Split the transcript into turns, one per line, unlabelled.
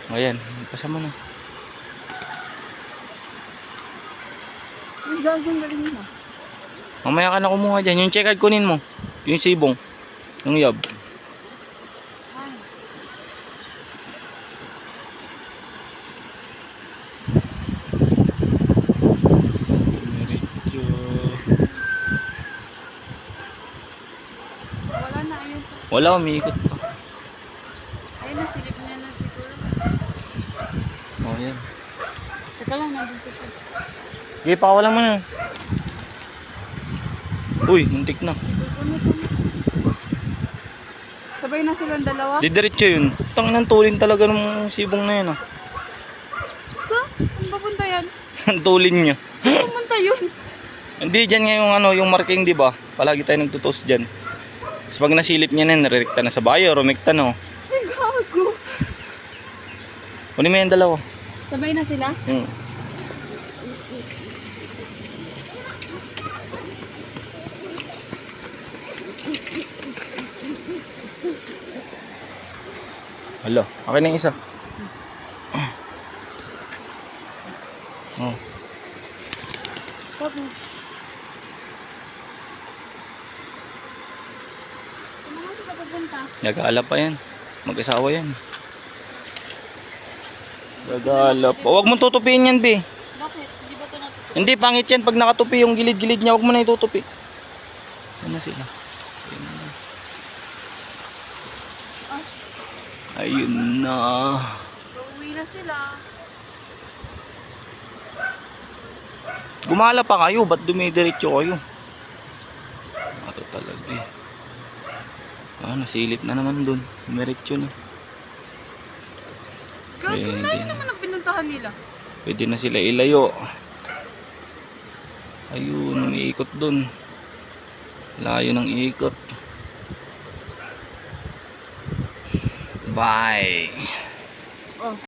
Ayan, pasa mo na.
Ang gagawin galing mo.
Mamaya ka na kumuha dyan. Yung check-out kunin mo. Yung sibong. Yung yab.
Ay.
Diretso.
Wala na, ayun.
Wala, umiikot pa.
Ayun na, silip niya na siguro.
Oh, yan.
Teka lang, nandun ko siya.
Sige, pakawalan mo na. Uy, muntik na.
Sabay na silang dalawa.
Didiretso yun. Tangin ng tulin talaga ng sibong na yan.
Saan papunta yan?
Ang tulin niya.
Saan pumunta yun?
Hindi, dyan nga yung, yung marking, di ba? Palagi tayo nagtutos dyan. Tapos pag nasilip niya na, narirekta na sa bayo, rumekta na.
Ay, gago.
Kunin mo yung dalawa.
Sabay na sila?
Hala, akin na yung isa. Oh.
Tapos. Saan naman sila pupunta?
Nag-aalap pa yan. Mag-asawa yan. Nag-aalap. Oh, wag mong tutupiin yan, be.
Bakit? Di ba ito natutunan?
Hindi, pangit yan. Pag nakatupi yung gilid-gilid niya, wag mo na itutupi. Yan na sila. Ayun na.
Uuwi na sila.
Gumala pa kayo. Ba't dumidiretso kayo? Ito talaga eh. Nasilip na naman dun. Dumiretso na.
Gago,
Pwede
layo
na.
naman ang pinuntahan nila.
Pwede na sila ilayo. Ayun, umiikot dun. Layo ng ikot. Bye.
Oh.